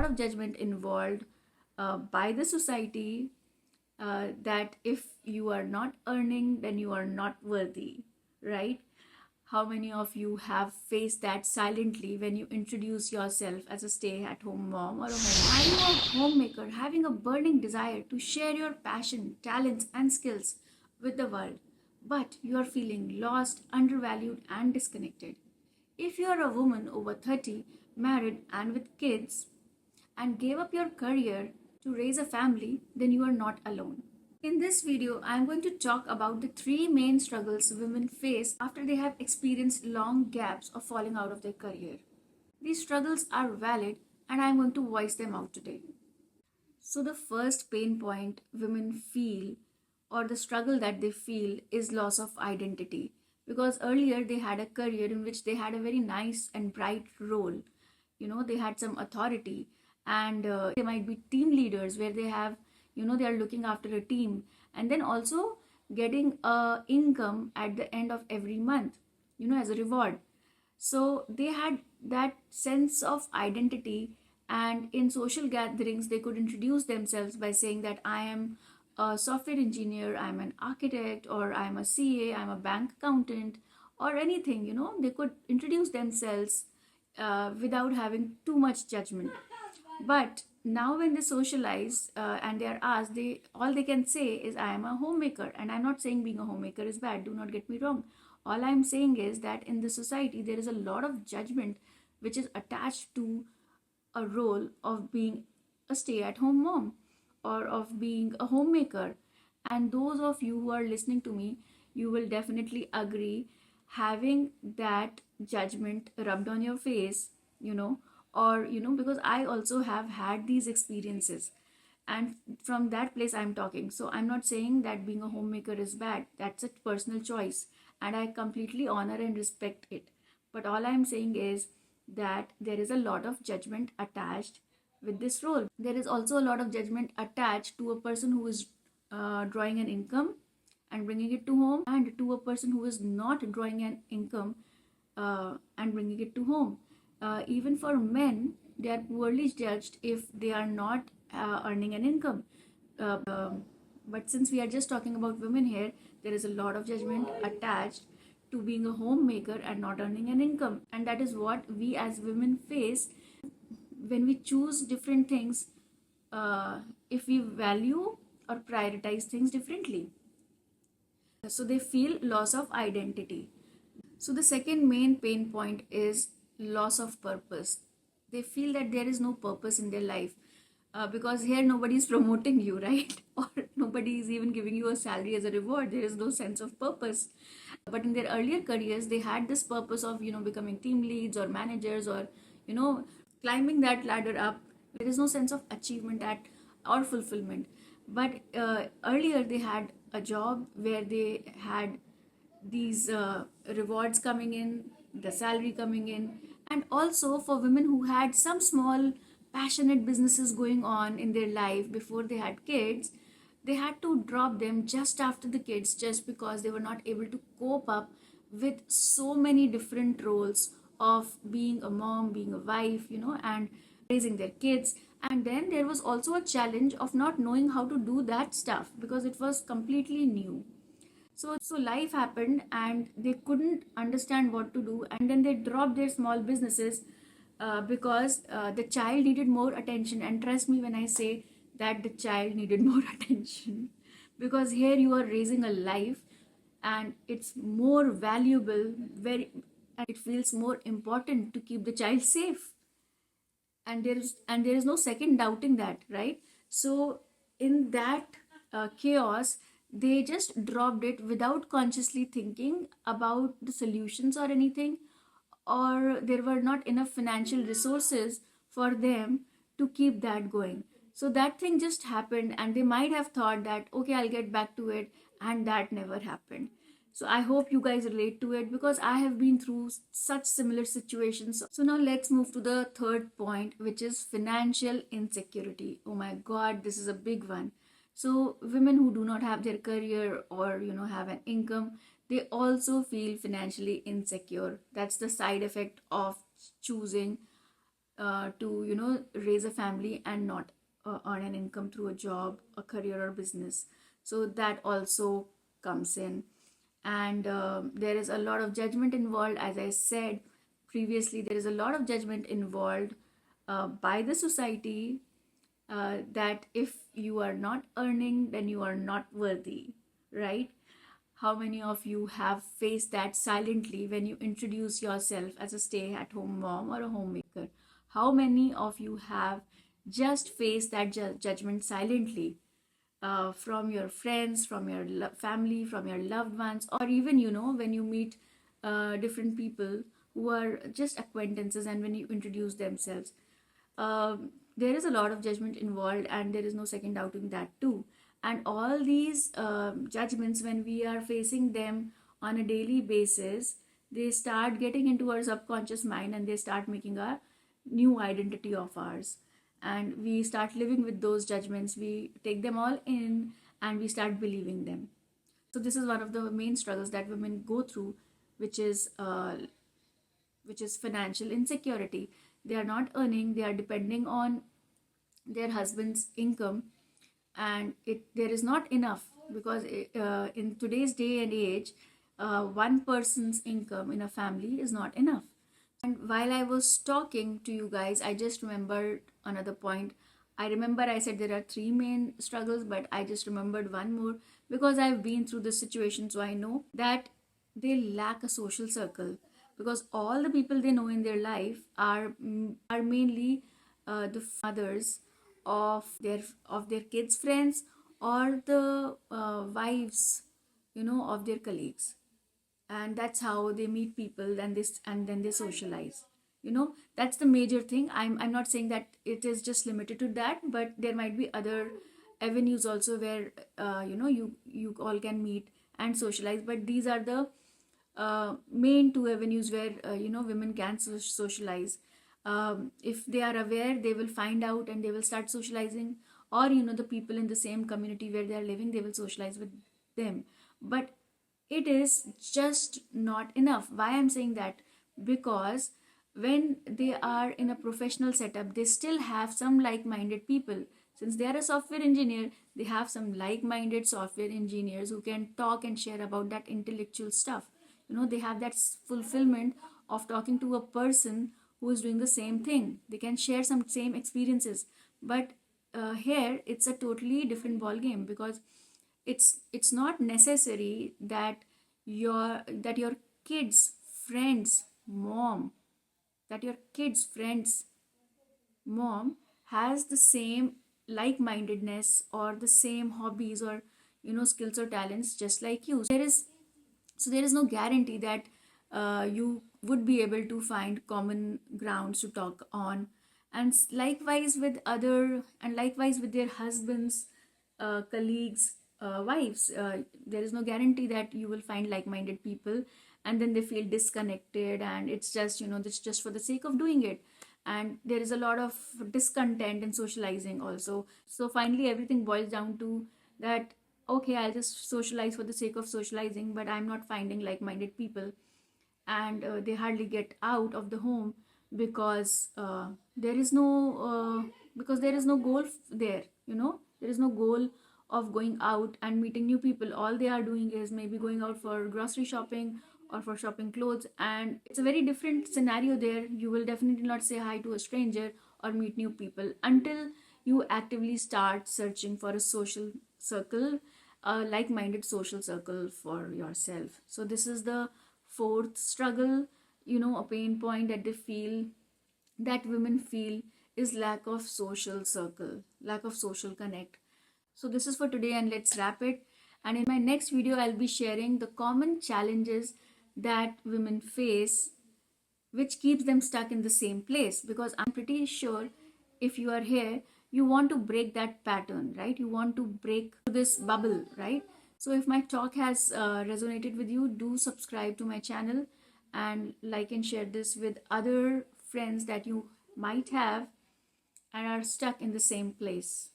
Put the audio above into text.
of judgment involved by the society, that if you are not earning, then you are not worthy, right? How many of you have faced that silently when you introduce yourself as a stay-at-home mom or a home? Are you a homemaker having a burning desire to share your passion, talents, and skills with the world, but you are feeling lost, undervalued, and disconnected? If you are a woman over 30, married, and with kids, and gave up your career to raise a family, then you are not alone. In this video, I am going to talk about the three main struggles women face after they have experienced long gaps of falling out of their career. These struggles are valid and I am going to voice them out today. So, the first pain point women feel, or the struggle that they feel, is loss of identity. Because earlier they had a career in which they had a very nice and bright role. They had some authority, and they might be team leaders where they have, they are looking after a team, and then also getting a income at the end of every month, as a reward. So they had that sense of identity, and in social gatherings they could introduce themselves by saying that I am a software engineer, I'm an architect, or I'm a CA, I'm a bank accountant, or anything. They could introduce themselves without having too much judgment. But now when they socialize and they are asked, they all they can say is I am a homemaker. And I'm not saying being a homemaker is bad, do not get me wrong. All I'm saying is that in the society there is a lot of judgment which is attached to a role of being a stay-at-home mom or of being a homemaker. And those of you who are listening to me, you will definitely agree, having that judgment rubbed on your face, or because I also have had these experiences, and from that place I'm talking. So I'm not saying that being a homemaker is bad, that's a personal choice, and I completely honor and respect it. But all I'm saying is that there is a lot of judgment attached with this role. There is also a lot of judgment attached to a person who is drawing an income and bringing it to home, and to a person who is not drawing an income and bringing it to home. Even for men, they are poorly judged if they are not earning an income. But since we are just talking about women here, there is a lot of judgment attached to being a homemaker and not earning an income. And that is what we as women face when we choose different things, if we value or prioritize things differently. So they feel loss of identity. So the second main pain point is loss of purpose. They feel that there is no purpose in their life, because here nobody is promoting you, right? Or nobody is even giving you a salary as a reward. There is no sense of purpose. But in their earlier careers, they had this purpose of, becoming team leads or managers, or, climbing that ladder up. There is no sense of achievement or fulfillment. But earlier they had a job where they had these rewards coming in, the salary coming in. And also for women who had some small passionate businesses going on in their life before they had kids, they had to drop them just after the kids, just because they were not able to cope up with so many different roles of being a mom, being a wife, and raising their kids. And then there was also a challenge of not knowing how to do that stuff because it was completely new. So life happened and they couldn't understand what to do, and then they dropped their small businesses because the child needed more attention. And trust me when I say that the child needed more attention, because here you are raising a life and it's more valuable, and it feels more important to keep the child safe. And there is no second doubting that, right? So in that chaos, they just dropped it without consciously thinking about the solutions or anything, or there were not enough financial resources for them to keep that going. So that thing just happened, and they might have thought that okay, I'll get back to it, and that never happened. So I hope you guys relate to it, because I have been through such similar situations. So now let's move to the third point, which is financial insecurity. Oh my god, this is a big one. So women who do not have their career or have an income, they also feel financially insecure. That's the side effect of choosing to raise a family and not earn an income through a job, a career, or business. So that also comes in. And there is a lot of judgment involved. As I said previously, there is a lot of judgment involved by the society, that if you are not earning, then you are not worthy, right? How many of you have faced that silently when you introduce yourself as a stay at home mom or a homemaker? How many of you have just faced that judgment silently, from your friends, from your family, from your loved ones, or even, when you meet different people who are just acquaintances, and when you introduce themselves, there is a lot of judgment involved, and there is no second doubting that too. And all these judgments, when we are facing them on a daily basis, they start getting into our subconscious mind, and they start making a new identity of ours. And we start living with those judgments, we take them all in, and we start believing them. So this is one of the main struggles that women go through, which is financial insecurity. They are not earning, they are depending on their husband's income, and there is not enough, because in today's day and age, one person's income in a family is not enough. And while I was talking to you guys, I just remembered another point. I remember I said there are three main struggles, but I just remembered one more, because I've been through this situation, so I know that they lack a social circle, because all the people they know in their life are mainly the mothers of their kids' friends, or the wives, of their colleagues. And that's how they meet people, and then they socialize. That's the major thing. I'm not saying that it is just limited to that, but there might be other avenues also where you all can meet and socialize. But these are the main two avenues where women can socialize. If they are aware, they will find out and they will start socializing, or the people in the same community where they are living, they will socialize with them. But it is just not enough. Why I'm saying that? Because when they are in a professional setup, they still have some like-minded people. Since they are a software engineer, they have some like-minded software engineers who can talk and share about that intellectual stuff. They have that fulfillment of talking to a person who is doing the same thing. They can share some same experiences. But here it's a totally different ball game, because it's not necessary that your kids friends mom that your kids friends mom has the same like-mindedness, or the same hobbies, or skills or talents just like you. There is no guarantee that you would be able to find common grounds to talk on. And likewise with their husbands, colleagues, wives, there is no guarantee that you will find like-minded people, and then they feel disconnected, and it's just for the sake of doing it. And there is a lot of discontent in socializing also. So finally everything boils down to that: okay, I'll just socialize for the sake of socializing, but I'm not finding like-minded people. And they hardly get out of the home, because there is no goal there. There is no goal of going out and meeting new people. All they are doing is maybe going out for grocery shopping or for shopping clothes, and it's a very different scenario there. You will definitely not say hi to a stranger or meet new people until you actively start searching for a social circle, a like-minded social circle for yourself. So this is the fourth struggle, a pain point that women feel, is lack of social circle, lack of social connect. So this is for today, and let's wrap it. And in my next video, I'll be sharing the common challenges that women face, which keeps them stuck in the same place. Because I'm pretty sure if you are here, you want to break that pattern, right? You want to break this bubble, right? So if my talk has resonated with you, do subscribe to my channel, and like and share this with other friends that you might have and are stuck in the same place.